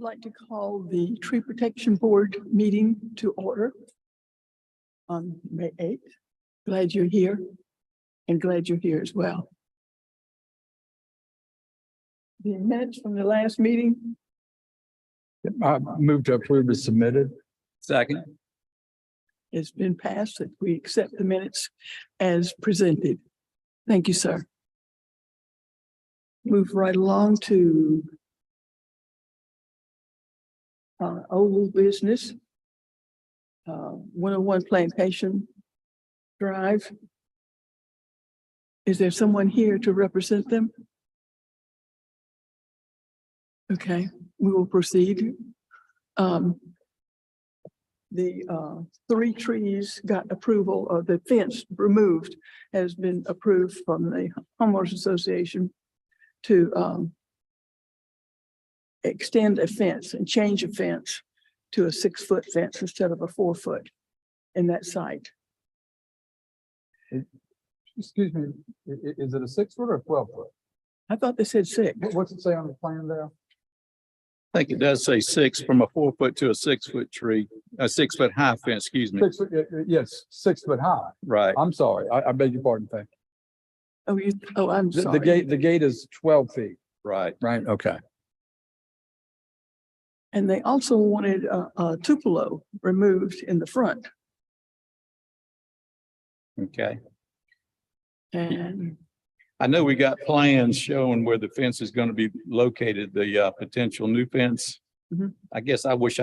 I'd like to call the Tree Protection Board meeting to order on May 8th. Glad you're here and glad you're here as well. The minutes from the last meeting, I move to approve as submitted. Second. it's been passed that we accept the minutes as presented. Thank you, sir. Move right along to old business. 101 Plantation Drive. Is there someone here to represent them? Okay, we will proceed. The 3 trees got approval, or the fence removed has been approved from the homeowners association to extend a fence and change a fence to a 6-foot fence instead of a 4-foot in that site. Excuse me, is it a 6-foot or a 12-foot? I thought they said 6. What's it say on the plan there? I think it does say 6 from a 4-foot to a 6-foot tree, a 6-foot high fence, excuse me. 6 foot, yes, 6 foot high. Right. I'm sorry, I beg your pardon. Thank you. I'm The sorry. the gate is 12 feet, Right. right? Okay. And they also wanted a tupelo removed in the front. Okay. And I know we got plans showing where the fence is going to be located, the potential new fence. Mhm. I guess I wish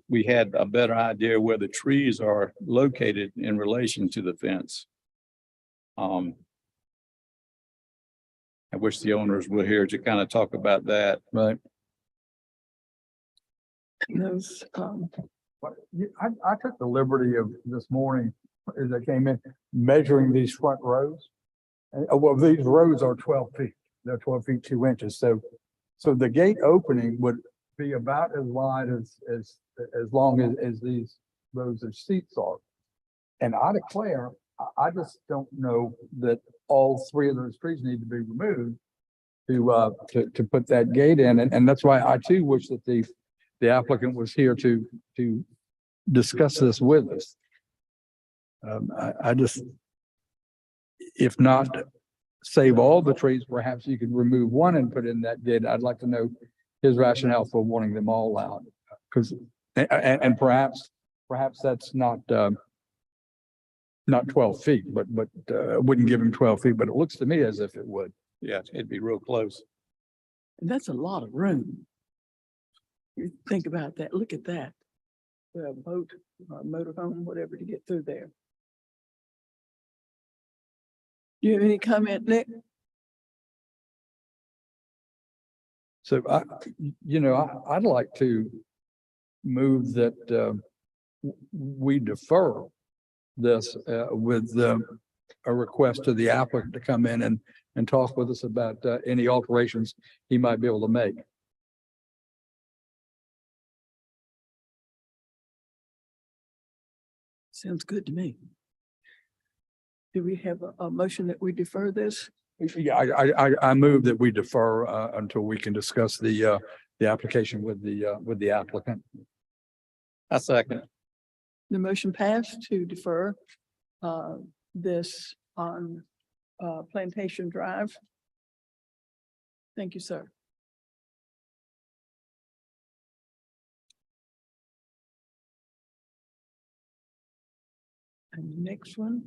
we had a better idea where the trees are located in relation to the fence. I wish the owners were here to kind of talk about that. Right. those, I took the liberty of this morning, as I came in, measuring these front rows. And well, these rows are 12 feet. They're 12 feet 2 inches. So the gate opening would be about as wide as long as these rows of seats are. And I declare, I just don't know that all 3 of those trees need to be removed to put that gate in. And that's why I too wish that the applicant was here to discuss this with us. I just, if not save all the trees, perhaps you could remove one and put in that gate. I'd like to know his rationale for wanting them all out. Because, and perhaps that's not 12 feet, but wouldn't give him 12 feet, but it looks to me as if it would. Yeah, it'd be real close. and that's a lot of room. You think about that. Look at that. A boat, motorhome, whatever, to get through there. Do you have any comment, Nick? So I'd like to move that we defer this with a request to the applicant to come in and talk with us about any alterations he might be able to make. Sounds good to me. Do we have a motion that we defer this? Yeah, I move that we defer until we can discuss the application with the applicant. I second. The motion passed to defer this on Plantation Drive. Thank you, sir. And the next one.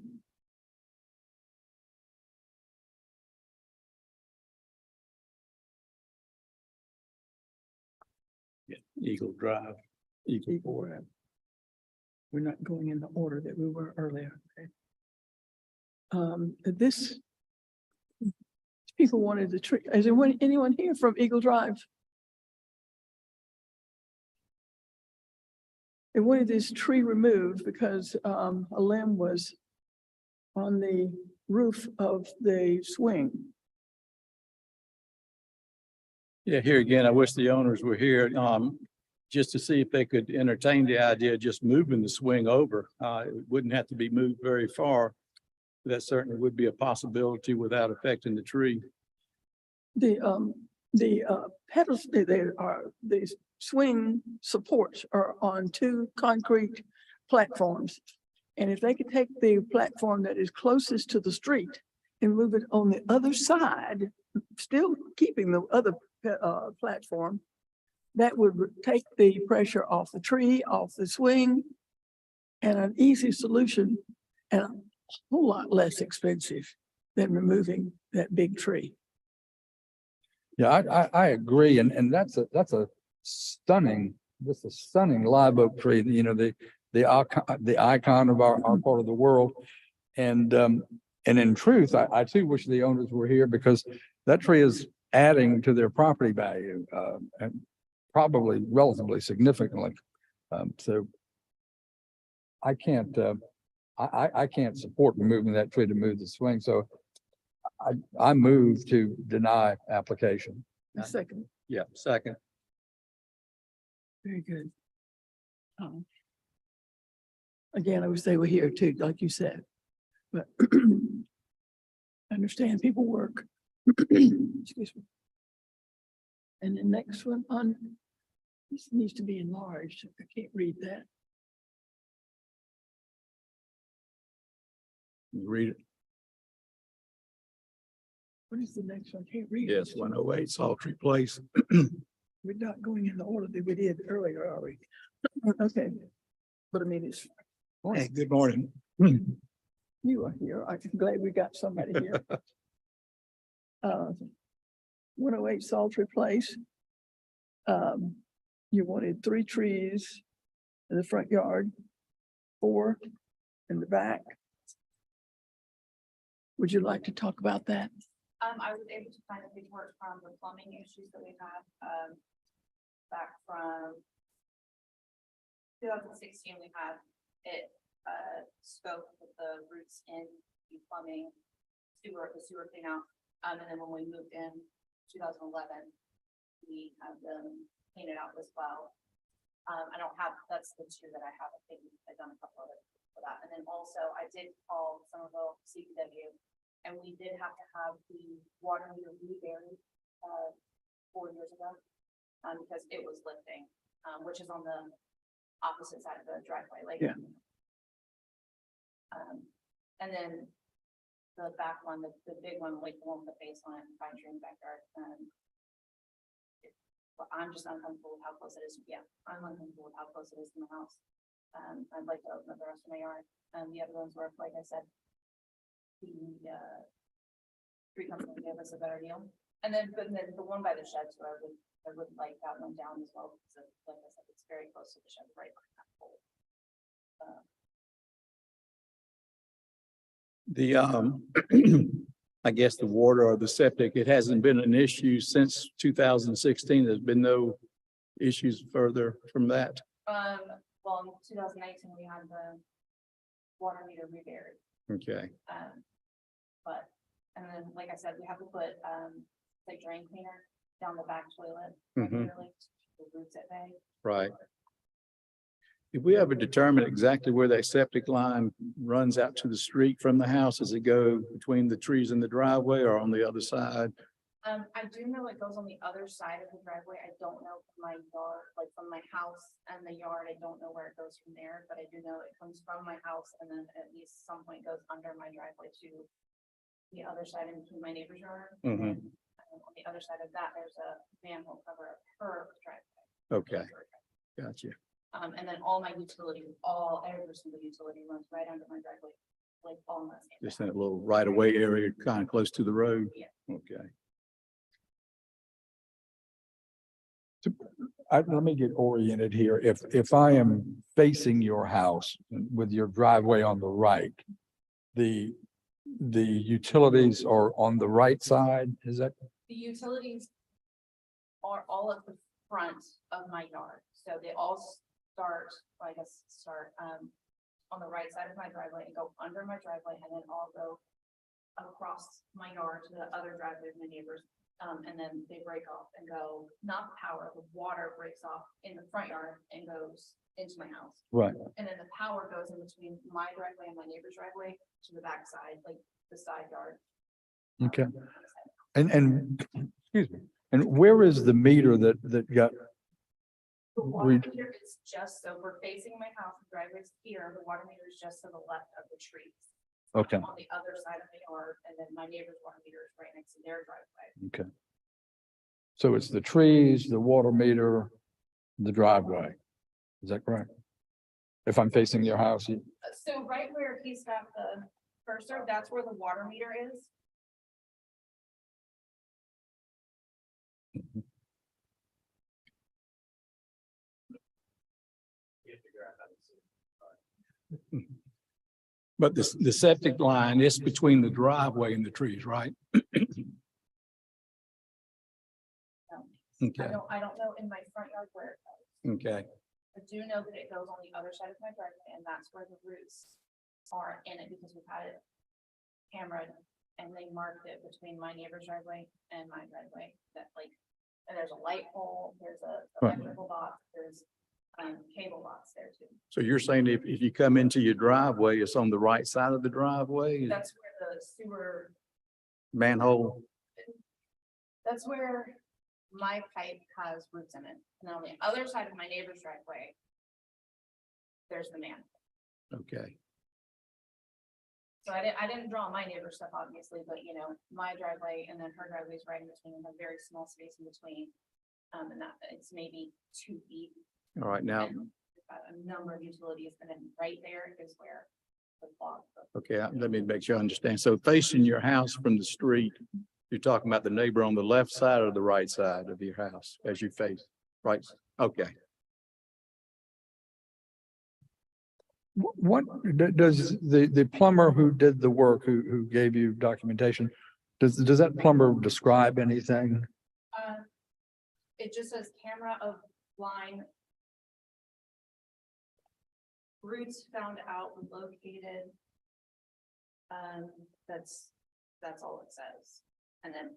Eagle Drive. Eagle Drive. We're not going in the order that we were earlier. Okay. This people wanted the tree. Is there anyone here from Eagle Drive? They wanted this tree removed because a limb was on the roof of the swing. Yeah, here again, I wish the owners were here, just to see if they could entertain the idea of just moving the swing over. It wouldn't have to be moved very far. That certainly would be a possibility without affecting the tree. The petals, they are these swing supports are on two concrete platforms. And if they could take the platform that is closest to the street and move it on the other side, still keeping the other platform, that would take the pressure off the tree, off the swing, and an easy solution and a whole lot less expensive than removing that big tree. Yeah, I agree. And that's a stunning, just a stunning live oak tree, you know, the icon of our part of the world. And in truth, I too wish the owners were here because that tree is adding to their property value, and probably relatively significantly. So I can't, I can't support removing that tree to move the swing. So I move to deny application. A second, Yeah, second. very good. Again, I wish they were here too, like you said, but I understand people work. Excuse me. And the next one on, this needs to be enlarged. I can't read that. Read it. What is the next one? I can't read it. Yes, 108 Sultry Place. We're not going in the order that we did earlier, are we? Okay. But I mean, it's, Hey, good morning. you are here. I'm glad we got somebody here. 108 Sultry Place. You wanted 3 trees in the front yard, 4 in the back. Would you like to talk about that? I was able to find a report from the plumbing issues that we had, back from 2016, we had it, scoped with the roots in the plumbing, the sewer clean out. And then when we moved in 2011, we had them clean it out as well. I don't have, that's the 2 that I have. I think I've done a couple of it for that. And then also I did call Somerville CPW. And we did have to have the water meter reburied 4 years ago, because it was lifting, which is on the opposite side of the driveway, like. Yeah. And then the back one, the big one, like the one with the baseline, pine tree in the backyard. Well, I'm just uncomfortable with how close it is. Yeah, I'm uncomfortable with how close it is to the house. I'd like to open up the rest of my yard, and the other ones were, like I said, the tree company gave us a better deal. And then, but then the one by the shed, so I would like that one down as well, because like I said, it's very close to the shed, right behind that pole. I guess the water or the septic, it hasn't been an issue since 2016. There's been no issues further from that. Well, in 2019, we had the water meter reburied. Okay, But, and then, like I said, we have to put, the drain cleaner down the back toilet. Mhm. regularly, the roots at bay. right. Did we ever determine exactly where that septic line runs out to the street from the house? Does it go between the trees and the driveway or on the other side? I do know it goes on the other side of the driveway. I don't know from my yard, like from my house and the yard. I don't know where it goes from there, but I do know it comes from my house and then at least some point goes under my driveway to the other side in between my neighbor's yard. And Mhm. then, on the other side of that, there's a manhole cover of her driveway. Okay, gotcha. And then all my utilities, every single utility runs right under my driveway, like all my. Just in that little right of way area, kind of close to the road. Yeah. Okay. Let me get oriented here. If I am facing your house with your driveway on the right, the utilities are on the right side, is that? The utilities are all at the front of my yard, so they all start, on the right side of my driveway and go under my driveway and then all go across my yard to the other driveway of my neighbors. And then they break off and go, not the power, the water breaks off in the front yard and goes into my house. Right. And then the power goes in between my driveway and my neighbor's driveway to the backside, like the side yard. Okay. And excuse me, and where is the meter that got The water read, meter is just, so we're facing my house, the driveway's here, the water meter is just to the left of the trees. okay, On the other side of the yard, and then my neighbor's water meter is right next to their driveway. okay. So it's the trees, the water meter, the driveway. Is that correct? If I'm facing your house, So right where he's got the cursor, that's where the water meter is. But the septic line is between the driveway and the trees, right? Okay, I don't know in my front yard where it goes. okay, I do know that it goes on the other side of my driveway, and that's where the roots are in it, because we've had it cameraed, and they marked it between my neighbor's driveway and my driveway, that like, and there's a light pole, there's a Right. electrical box, there's cable box there too. so you're saying if you come into your driveway, it's on the right side of the driveway, That's where the sewer, manhole? that's where my pipe has roots in it, and on the other side of my neighbor's driveway, there's the man. Okay, So I didn't draw my neighbor's stuff, obviously, but you know, my driveway and then her driveway is right in between, and a very small space in between. And that, it's maybe 2 feet. all right, now, And we've got a number of utilities, and then right there is where the clog. okay, let me make sure I understand. So facing your house from the street, you're talking about the neighbor on the left side or the right side of your house as you face, right? Okay, what does the plumber who did the work, who gave you documentation, does that plumber describe anything? It just says camera of line. Roots found out located. That's all it says. And then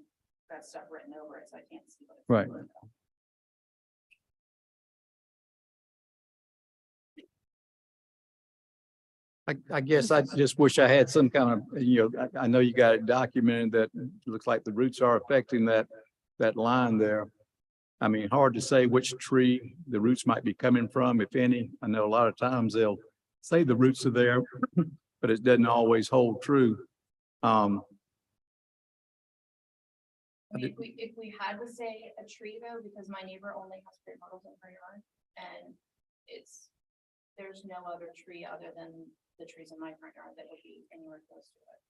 that stuff written over it, so I can't see what it's. Right. I guess I just wish I had some kind of, I know you got it documented that it looks like the roots are affecting that line there. I mean, hard to say which tree the roots might be coming from, if any. I know a lot of times they'll say the roots are there, but it doesn't always hold true. I mean, if we had to say a tree though, because my neighbor only has crepe myrtles in her yard, and there's no other tree other than the trees in my front yard that would be anywhere close to it.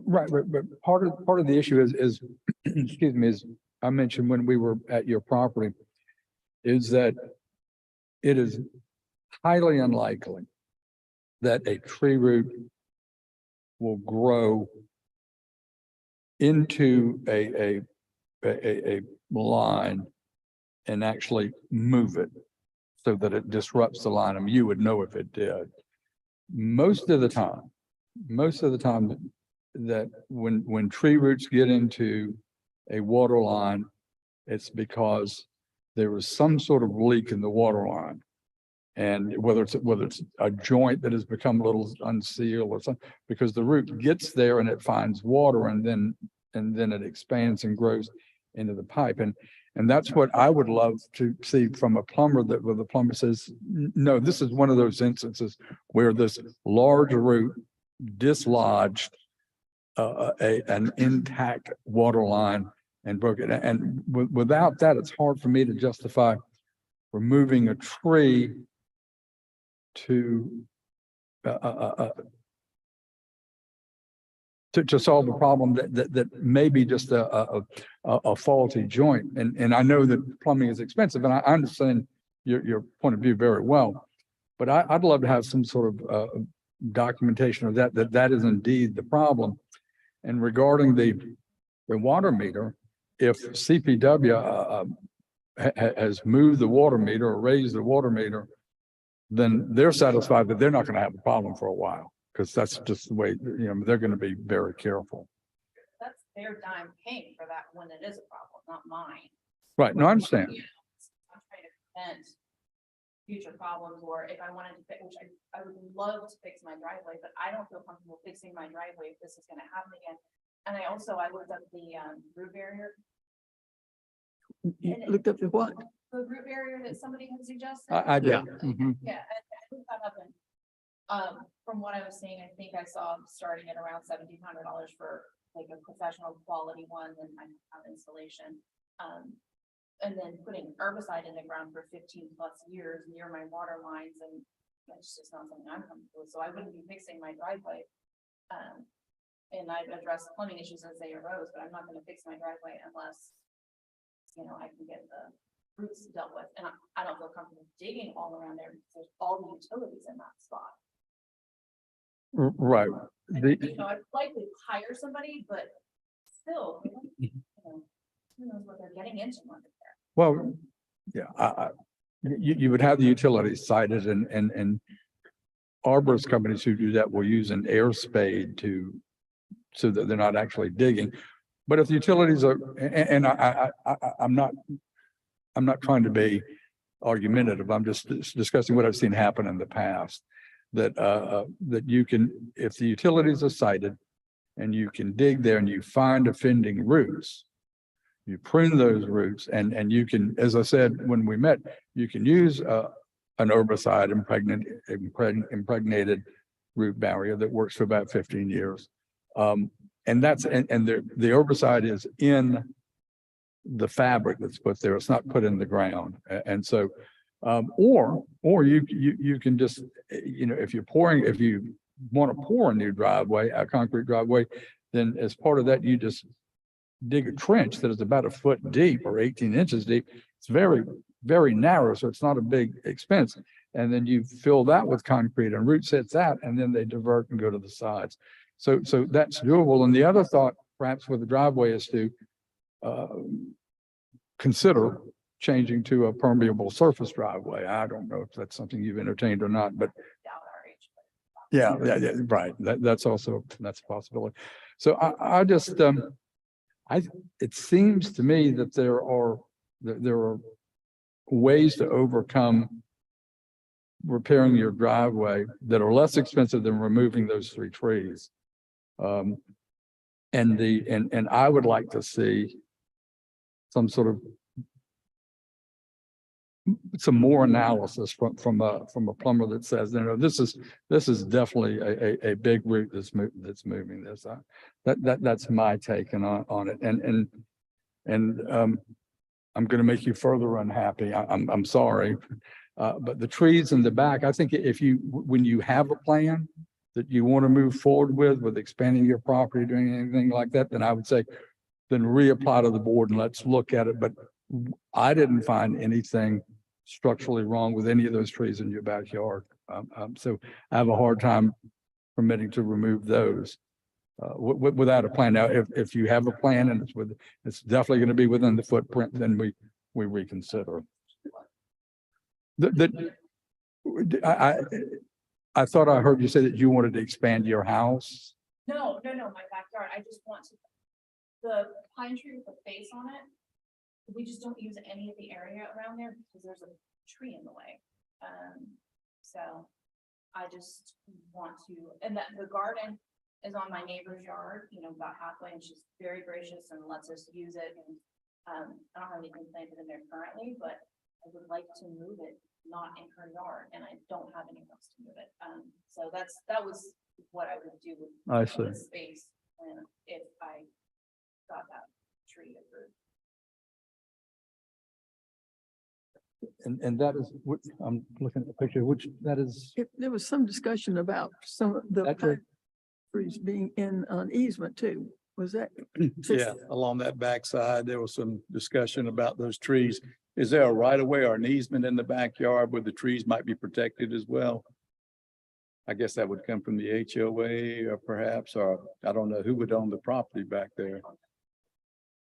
Right, but part of the issue is, excuse me, is I mentioned when we were at your property, is that it is highly unlikely that a tree root will grow into a line and actually move it so that it disrupts the line. I mean, you would know if it did. Most of the time that when tree roots get into a water line, it's because there was some sort of leak in the water line. And whether it's a joint that has become a little unsealed or something, because the root gets there and it finds water and then it expands and grows into the pipe. And that's what I would love to see from a plumber, where the plumber says, no, this is one of those instances where this large root dislodged an intact water line and broke it. And without that, it's hard for me to justify removing a tree to solve a problem that may be just a faulty joint. And I know that plumbing is expensive, and I understand your point of view very well. But I'd love to have some sort of documentation of that is indeed the problem. And regarding the water meter, if CPW has moved the water meter or raised the water meter, then they're satisfied that they're not going to have a problem for a while, because that's just the way, they're going to be very careful. That's their dime paying for that when it is a problem, not mine. Right. No, I understand. You know, I'm trying to prevent future problems, or if I wanted to fix, which I would love to fix my driveway, but I don't feel comfortable fixing my driveway if this is gonna happen again. And I looked up the root barrier. You looked up the what? The root barrier that somebody had suggested. I did. Yeah. Mhm. Yeah, I looked that up and, from what I was seeing, I think I saw starting at around $1,700 for like a professional quality one, and I have installation. And then putting herbicide in the ground for 15+ years near my water lines, and that's just not something I'm comfortable with, so I wouldn't be fixing my driveway. And I've addressed plumbing issues as they arose, but I'm not gonna fix my driveway unless, I can get the roots dealt with, and I don't feel comfortable digging all around there, because there's all the utilities in that spot. Right. I'd likely hire somebody, but still, who knows what they're getting into when they're there. Well, yeah, you would have the utilities cited and arborist companies who do that will use an air spade so that they're not actually digging. But if the utilities are, and I'm not trying to be argumentative, I'm just discussing what I've seen happen in the past. That you can, if the utilities are cited and you can dig there and you find offending roots, you prune those roots and you can, as I said, when we met, you can use an herbicide impregnated root barrier that works for about 15 years. And that's, and the herbicide is in the fabric that's put there. It's not put in the ground. And so, or you can just, if you want to pour a new driveway, a concrete driveway, then as part of that, you just dig a trench that is about 1 foot deep or 18 inches deep. It's very, very narrow, so it's not a big expense. And then you fill that with concrete and roots hits that, and then they divert and go to the sides. So that's doable. And the other thought, perhaps with the driveway, is to consider changing to a permeable surface driveway. I don't know if that's something you've entertained or not, but Down our age. yeah, right. That's a possibility. So I just, it seems to me that there are ways to overcome repairing your driveway that are less expensive than removing those 3 trees. And I would like to see some sort of some more analysis from a plumber that says, this is definitely a big root that's moving this. That's my take on it. And I'm going to make you further unhappy. I'm sorry. But the trees in the back, I think when you have a plan that you want to move forward with expanding your property, doing anything like that, then I would say, then reapply to the board and let's look at it. But I didn't find anything structurally wrong with any of those trees in your backyard. So I have a hard time permitting to remove those without a plan. Now, if you have a plan and it's definitely going to be within the footprint, then we reconsider. I thought I heard you say that you wanted to expand your house. No, my backyard, I just want to, the pine tree with the face on it, we just don't use any of the area around there because there's a tree in the way. So I just want to, and that the garden is on my neighbor's yard, about halfway, and she's very gracious and lets us use it. And I don't have anything planted in there currently, but I would like to move it not in her yard, and I don't have anywhere else to move it. So that was what I would do with I see. the space, and if I got that tree approved. And that is what I'm looking at the picture, which that is. There was some discussion about some of the That's right. pine trees being in an easement too. Was that? Yeah, along that backside, there was some discussion about those trees. Is there a right of way or an easement in the backyard where the trees might be protected as well? I guess that would come from the HOA or perhaps, or I don't know who would own the property back there.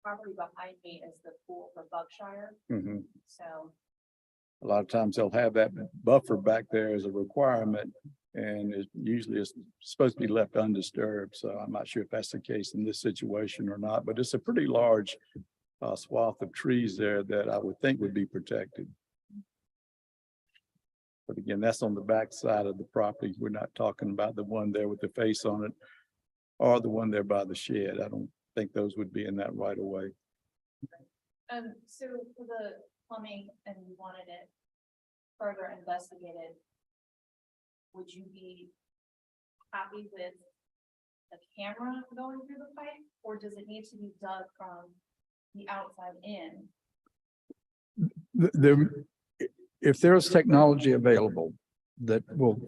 Property behind me is the pool for Buckshire, Mhm. so A lot of times they'll have that buffer back there as a requirement, and it usually is supposed to be left undisturbed. So I'm not sure if that's the case in this situation or not, but it's a pretty large swath of trees there that I would think would be protected. But again, that's on the back side of the property. We're not talking about the one there with the face on it or the one there by the shed. I don't think those would be in that right of way. So for the plumbing and you wanted it further investigated, would you be happy with the camera going through the pipe, or does it need to be dug from the outside in? There, if there's technology available that will,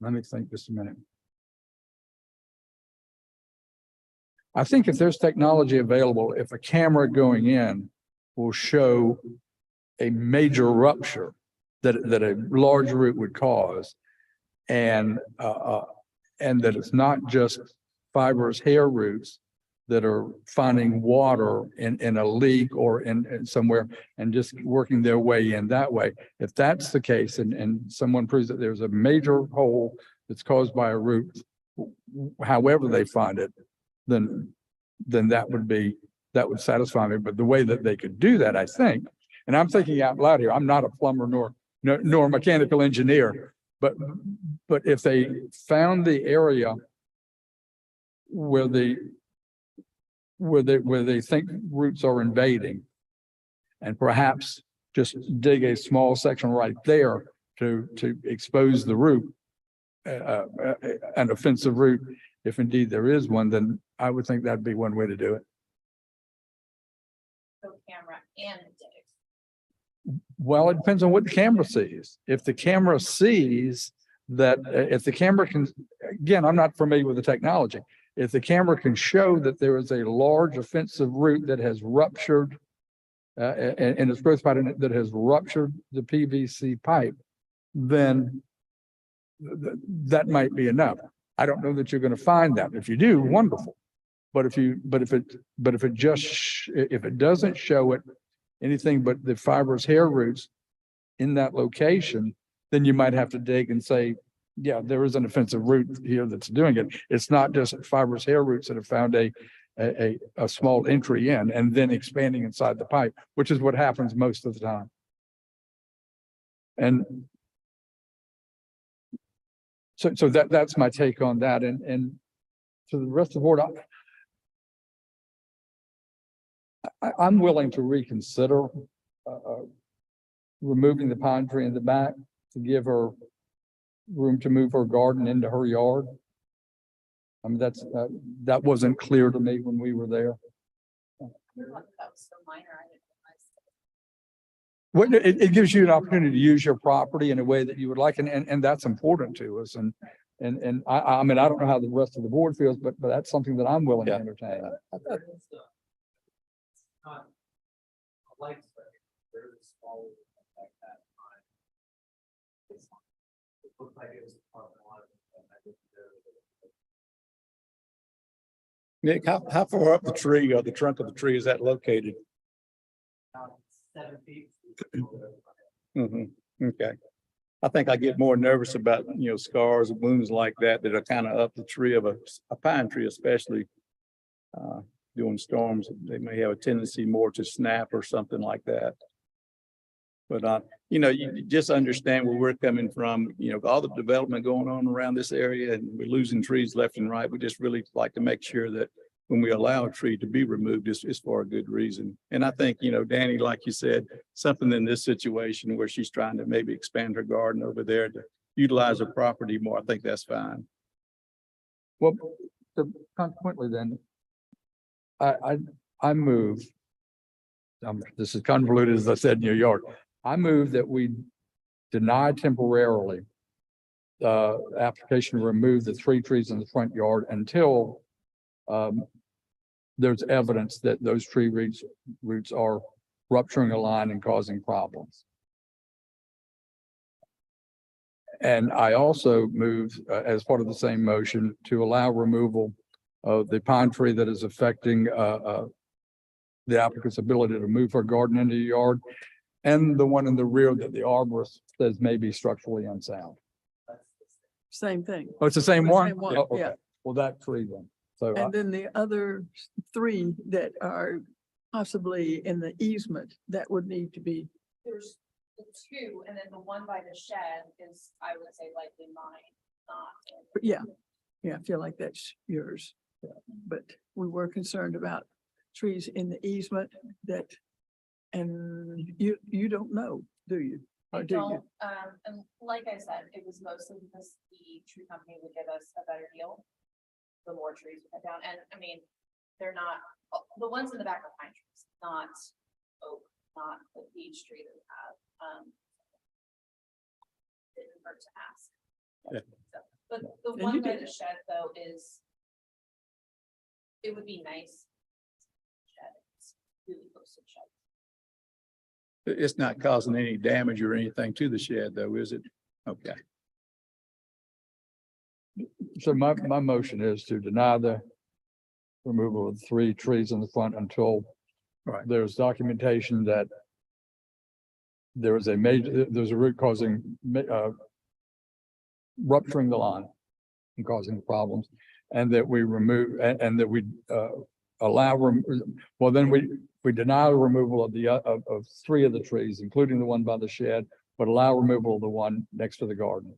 let me think just a minute. I think if there's technology available, if a camera going in will show a major rupture that a large root would cause, and that it's not just fibrous hair roots that are finding water in a leak or in somewhere and just working their way in that way. If that's the case and someone proves that there's a major hole that's caused by a root, however they find it, then that would satisfy me. But the way that they could do that, I think, and I'm thinking out loud here, I'm not a plumber nor a mechanical engineer, but if they found the area where they think roots are invading, and perhaps just dig a small section right there to expose the root, an offensive root, if indeed there is one, then I would think that'd be one way to do it. So camera and dig. Well, it depends on what the camera sees. If the camera sees that, if the camera can, again, I'm not familiar with the technology. If the camera can show that there is a large offensive root that has ruptured and its growth pattern that has ruptured the PVC pipe, then that might be enough. I don't know that you're going to find that. If you do, wonderful. But if it doesn't show it anything but the fibrous hair roots in that location, then you might have to dig and say, yeah, there is an offensive root here that's doing it. It's not just fibrous hair roots that have found a small entry in and then expanding inside the pipe, which is what happens most of the time. And so that's my take on that. And to the rest of the board, I'm willing to reconsider removing the pine tree in the back to give her room to move her garden into her yard. I mean, that wasn't clear to me when we were there. That was so minor, I didn't realize. Well, it gives you an opportunity to use your property in a way that you would like, and that's important to us. And I mean, I don't know how the rest of the board feels, but that's something that I'm willing to entertain. Nick, how far up the tree or the trunk of the tree is that located? 7 feet. Okay. I think I get more nervous about, scars and wounds like that are kind of up the tree of a pine tree, especially during storms. They may have a tendency more to snap or something like that. But, you just understand where we're coming from, all the development going on around this area, and we're losing trees left and right. We just really like to make sure that when we allow a tree to be removed, it's for a good reason. And I think, Danny, like you said, something in this situation where she's trying to maybe expand her garden over there to utilize her property more, I think that's fine. Well, consequently then, I move, this is convoluted, as I said, in your yard. I move that we deny temporarily application to remove the 3 trees in the front yard until there's evidence that those tree roots are rupturing a line and causing problems. And I also move as part of the same motion to allow removal of the pine tree that is affecting the applicant's ability to move her garden into the yard, and the one in the rear that the arborist says may be structurally unsound. Same thing. Oh, it's the same The one? same one, Oh, okay. yeah. Well, that tree then. So And then the other 3 that are possibly in the easement, that would need to be, There's the 2, and then the one by the shed is, I would say, likely mine, not. yeah, I feel like that's yours. But we were concerned about trees in the easement that And you don't know, do you? Or I do you? don't, and like I said, it was mostly because the tree company would give us a better deal. The more trees we cut down, and I mean, they're not, the ones in the back are pine trees, not oak, not the beech tree that we have, didn't hurt to ask. Yeah. So, but the And you one by did. the shed though is, it would be nice. Shed, it's really close to the shed. It's not causing any damage or anything to the shed though, is it? Okay. So my motion is to deny the removal of 3 trees in the front until Right. there's documentation that there's a root causing rupturing the line and causing problems, and that we remove, and that we then we deny the removal of of 3 of the trees, including the one by the shed, but allow removal of the one next to the garden.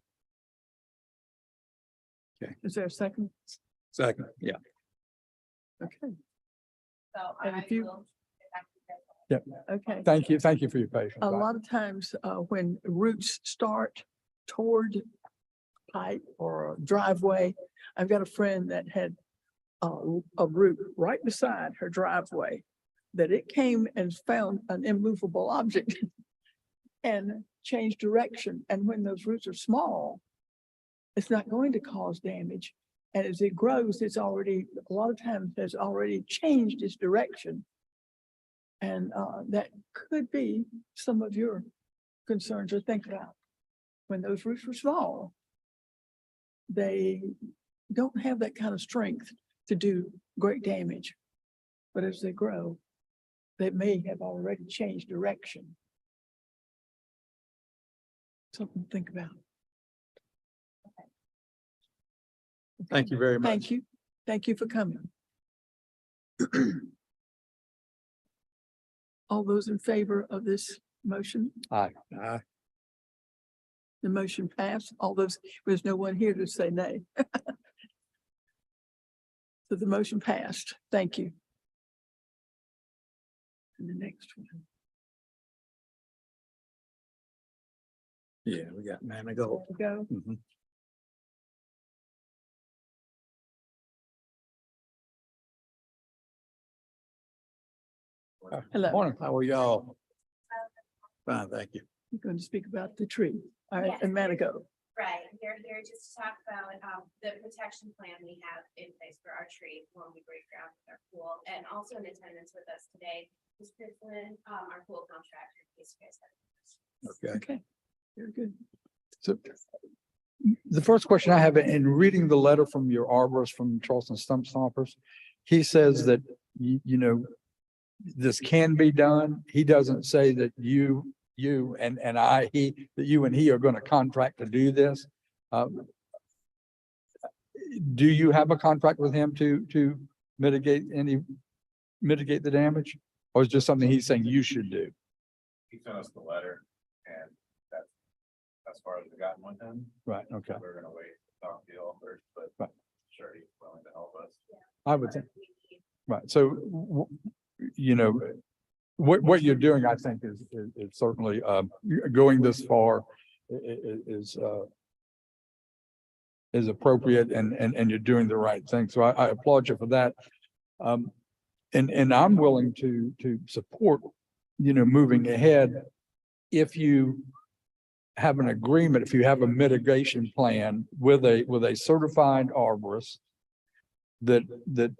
Is there a second? Second, yeah. Okay, So And I if you- will get back to you guys. okay. Thank you for your patience. A lot of times, when roots start toward pipe or a driveway, I've got a friend that had a root right beside her driveway, that it came and found an immovable object and changed direction. And when those roots are small, it's not going to cause damage. And as it grows, it's already, a lot of times has already changed its direction. And that could be some of your concerns to think about. When those roots were small, they don't have that kind of strength to do great damage. But as they grow, they may have already changed direction. Something to think about. Thank you very much. Thank you. Thank you for coming. All those in favor of this motion, Aye. the motion passed. All those, there's no one here to say nay. So the motion passed. Thank you. And the next one. Yeah, we got Manigault. Go. Mhm. Hello. Morning. How are y'all? Fine, thank you. You're going to speak about the tree. All right, Yes. and Manigo. Right, they're here just to talk about the protection plan we have in place for our tree when we break ground with our pool. And also in attendance with us today is Chris Lynn, our pool contractor, in case you guys have any questions. Okay. Okay, very good. So the first question I have in reading the letter from your arborist from Charleston Stump Stompers, he says that, you know, this can be done. He doesn't say that you and that you and he are going to contract to do this. Do you have a contract with him to mitigate the damage? Or is it just something he's saying you should do? He sent us the letter and that's as far as we gotten with him. Right, okay. We're gonna wait, to talk to y'all first, but Right. sure, he's willing to help us. I would think, right, so, you know, what you're doing, I think, is certainly, going this far is appropriate and you're doing the right thing. So I applaud you for that. And I'm willing to support, you know, moving ahead. If you have an agreement, if you have a mitigation plan with a certified arborist that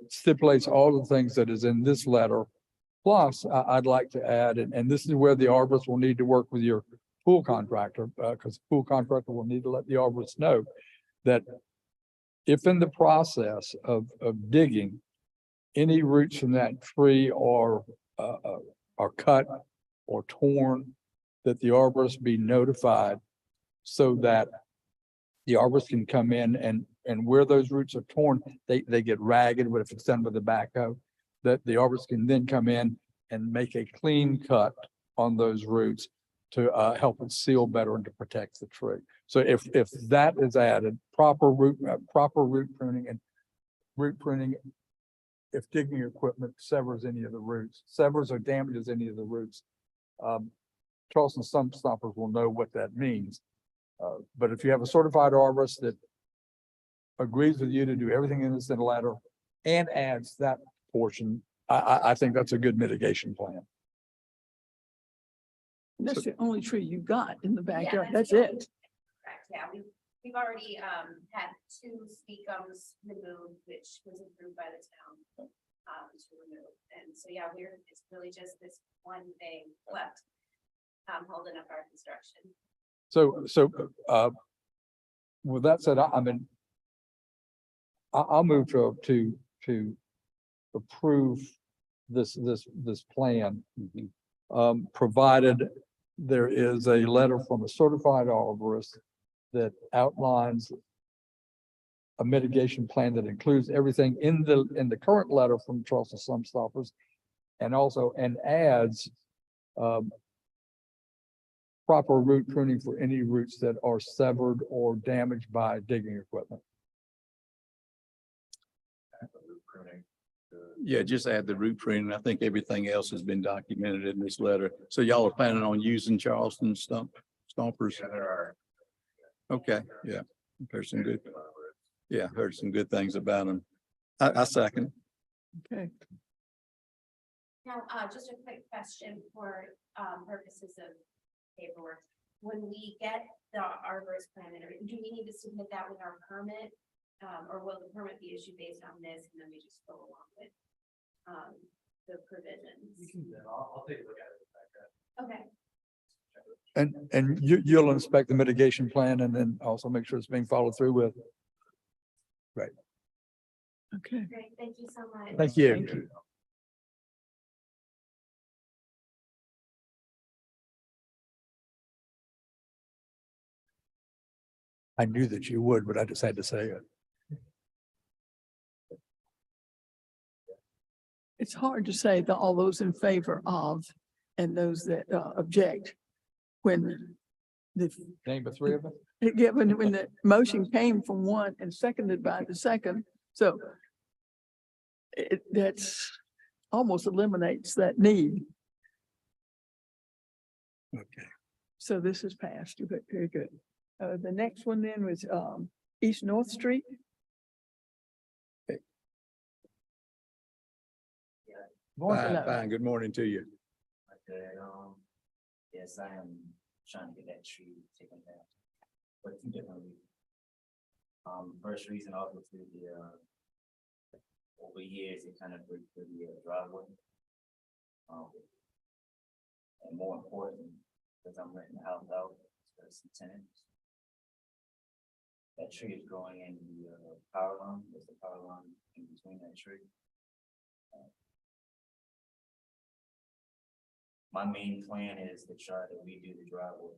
stipulates all the things that is in this letter. Plus, I'd like to add, and this is where the arborist will need to work with your pool contractor, because the pool contractor will need to let the arborist know that if in the process of digging, any roots from that tree are cut or torn, that the arborist be notified so that the arborist can come in and where those roots are torn, they get ragged, but if it's done with the backhoe, that the arborist can then come in and make a clean cut on those roots to help it seal better and to protect the tree. So if that is added, proper root pruning and root pruning, if digging equipment severs any of the roots, severs or damages any of the roots, Charleston Sun Stoppers will know what that means. But if you have a certified arborist that agrees with you to do everything in the letter and adds that portion, I think that's a good mitigation plan. That's the only tree you got in the backyard. that's That's the it. Correct, yeah, we've already, had 2 speak gums removed, which was approved by the town. To remove, and so, yeah, it's really just this one thing left, holding up our construction. With that said, I mean, I'll move to approve this plan. Provided there is a letter from a certified arborist that outlines a mitigation plan that includes everything in the current letter from Charleston Sun Stoppers, and adds proper root pruning for any roots that are severed or damaged by digging equipment. Pruning. Yeah, just add the root pruning. I think everything else has been documented in this letter. So y'all are planning on using Charleston stompers? Yeah, there are. Okay, yeah. There's some good, yeah, heard some good things about them. I second. Okay. Now, just a quick question for, purposes of paperwork. When we get the arborist plan, do we need to submit that with our permit? Or will the permit be issued based on this and then we just go along with, the provisions? I'll take a look at it. Okay, And you'll inspect the mitigation plan and then also make sure it's being followed through with. Okay. great, thank you so much. Thank you. Thank you. I knew that you would, but I just had to say it. It's hard to say that all those in favor of and those that object when the, Name the three of them. yeah, when the motion came from one and seconded by the second, so that's almost eliminates that need. Okay. So this is passed. Okay, very good. The next one then was East North Street. Fine, Hello. fine. Good morning to you. Okay, yes, I am trying to get that tree taken down, but 2 different reasons. First reason also to the, over years, it kind of breaks the driveway. And more important, because I'm renting the house out, to some tenants. That tree is growing in the, power line, there's a power line in between that tree. My main plan is to try to redo the driveway.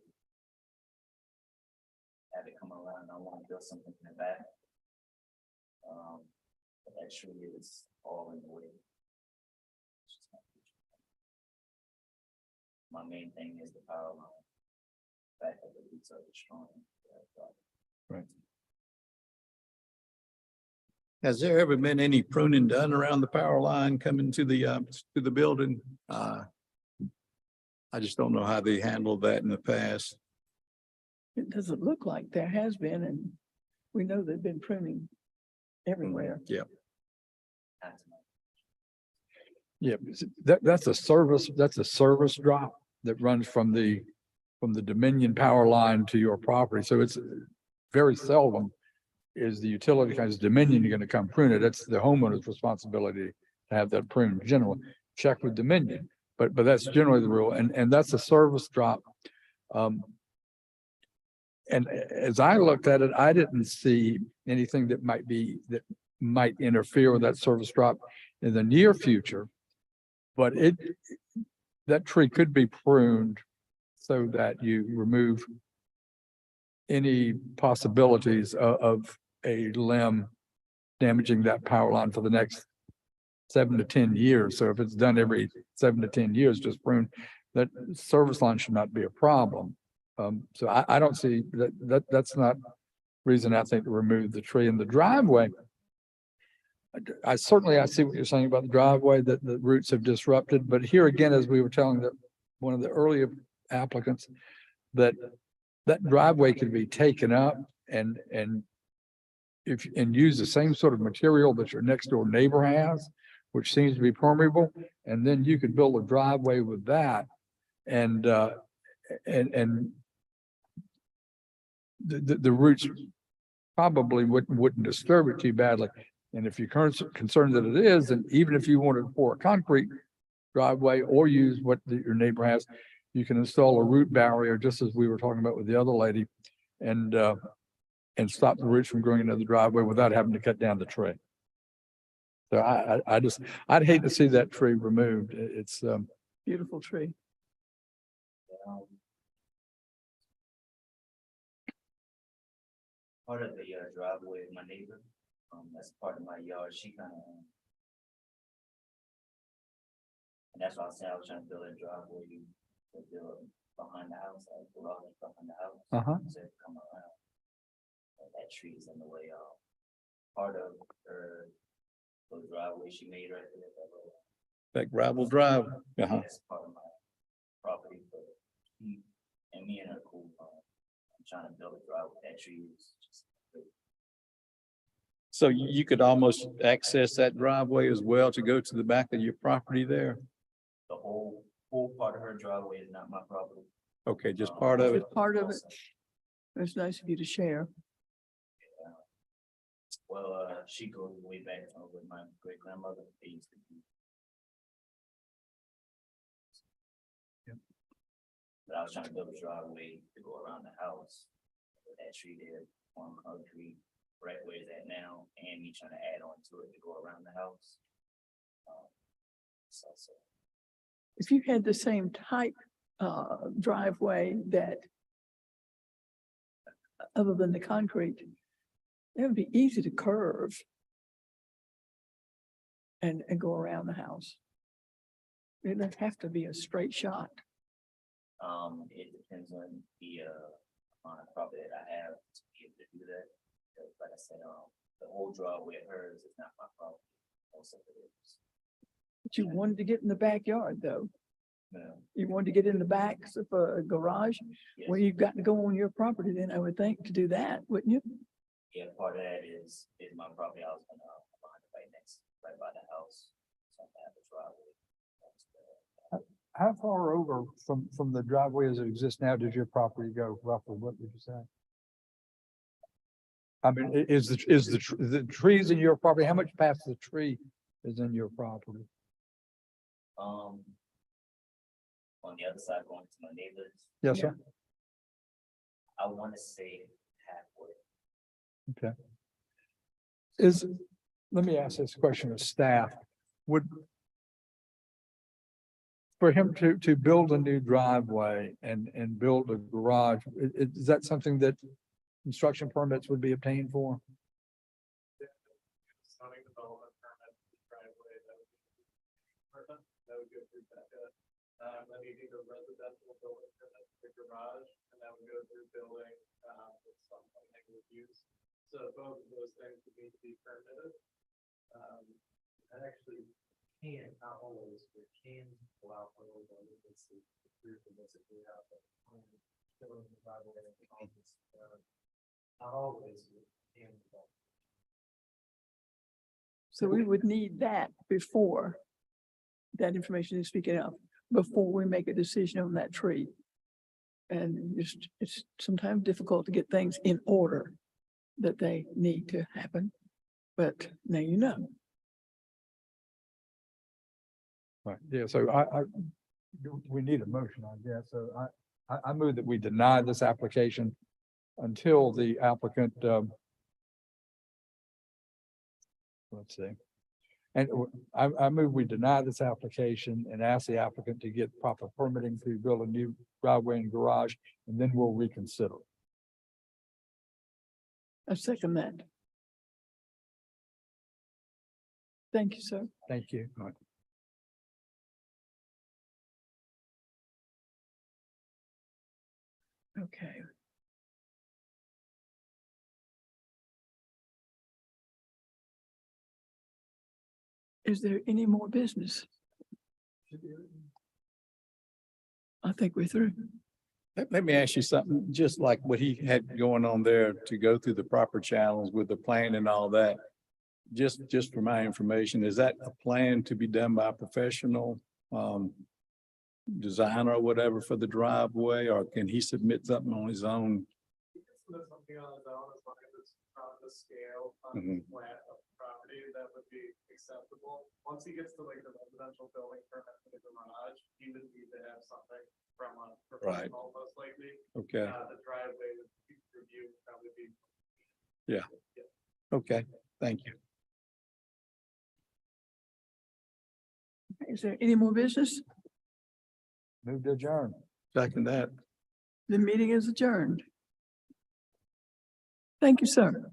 Have it come around, I want to build something in the back. But that tree is all in the way. It's just not feasible. My main thing is the power line. Back of the roots are destroying. Right. Has there ever been any pruning done around the power line coming to the building? I just don't know how they handled that in the past. It doesn't look like there has been, and we know they've been pruning everywhere. Yeah. Not to my Yeah, that's a service drop that runs from the Dominion power line to your property. So it's very seldom is the utility kind of Dominion, you're going to come prune it. It's the homeowner's responsibility to have that pruned. Generally, check with Dominion, but that's generally the rule. And that's a service drop. And as I looked at it, I didn't see anything that might interfere with that service drop in the near future. But that tree could be pruned so that you remove any possibilities of a limb damaging that power line for the next 7 to 10 years. So if it's done every 7 to 10 years, just prune, that service line should not be a problem. So I don't see that's not reason I think to remove the tree in the driveway. I see what you're saying about the driveway, that the roots have disrupted, but here again, as we were telling one of the earlier applicants, that that driveway could be taken up and use the same sort of material that your next door neighbor has, which seems to be permeable, and then you could build a driveway with that and the roots probably wouldn't disturb it too badly. And if you're concerned that it is, and even if you wanted for a concrete driveway or use what your neighbor has, you can install a root barrier, just as we were talking about with the other lady, and stop the roots from growing into the driveway without having to cut down the tree. So I'd hate to see that tree removed. It's, Beautiful tree. Um, Part of the driveway of my neighbor, that's part of my yard, she kind of. And that's why I said I was trying to build a driveway to build behind the house, like garage behind the house. Uh-huh. So it come around. And that tree is in the way of part of her little driveway she made right there. That gravel drive. Uh-huh. That's part of my property, but he and me and her cool. I'm trying to build a driveway. That tree is just. So you could almost access that driveway as well to go to the back of your property there? The whole part of her driveway is not my property. Okay, just part of it. Just part of it. It's nice of you to share. Well, she goes way back with my great grandmother. They used to be. Yep. But I was trying to build a driveway to go around the house. With that tree there, on concrete, right where it's at now, and me trying to add on to it to go around the house. So. If you had the same type driveway that other than the concrete, it would be easy to curve and go around the house. It doesn't have to be a straight shot. It depends on the amount of property that I have to be able to do that. 'Cause like I said, the whole driveway of hers is not my property. Most of it is. But you wanted to get in the backyard though. No, You wanted to get in the back of a garage. yes. Well, you've got to go on your property then, I would think, to do that, wouldn't you? Yeah, part of that is my property. I was gonna find it right by the house. So I have a driveway. how far over from the driveway as it exists now does your property go roughly? What would you say? I mean, is the trees in your property, how much past the tree is in your property? On the other side, going to my neighbors, Yes, sir. I want to say halfway. Okay. Let me ask this question of staff. For him to build a new driveway and build a garage, is that something that construction permits would be obtained for? Zoning development permit, driveway, that would go through Becca. Then you need a residential building permit for garage, and that would go through building, with some negative use. So both of those things would need to be permitted. Actually, not always, we can allow for those, it's the we have. Not always. So we would need that before that information is speaking of, before we make a decision on that tree. And it's sometimes difficult to get things in order that they need to happen, but now you know. Right, yeah, so we need a motion, I guess, so I move that we deny this application until the applicant, let's see. And I move we deny this application and ask the applicant to get proper permitting to build a new driveway and garage, and then we'll reconsider. I second that. Thank you, sir. Thank you. All right. Okay. Is there any more business? I think we're through. Let me ask you something, just like what he had going on there to go through the proper channels with the plan and all that. Just for my information, is that a plan to be done by a professional designer or whatever for the driveway, or can he submit something on his own? You can submit something on his own as long as it's on the scale, on Mhm. the plan of the property, that would be acceptable. Once he gets to like the residential building permit for the garage, he would need to have something from a professional, most likely. Okay, The driveway would be reviewed, probably be. okay, thank you. Is there any more business? Move to adjourn. Second that. The meeting is adjourned. Thank you, sir.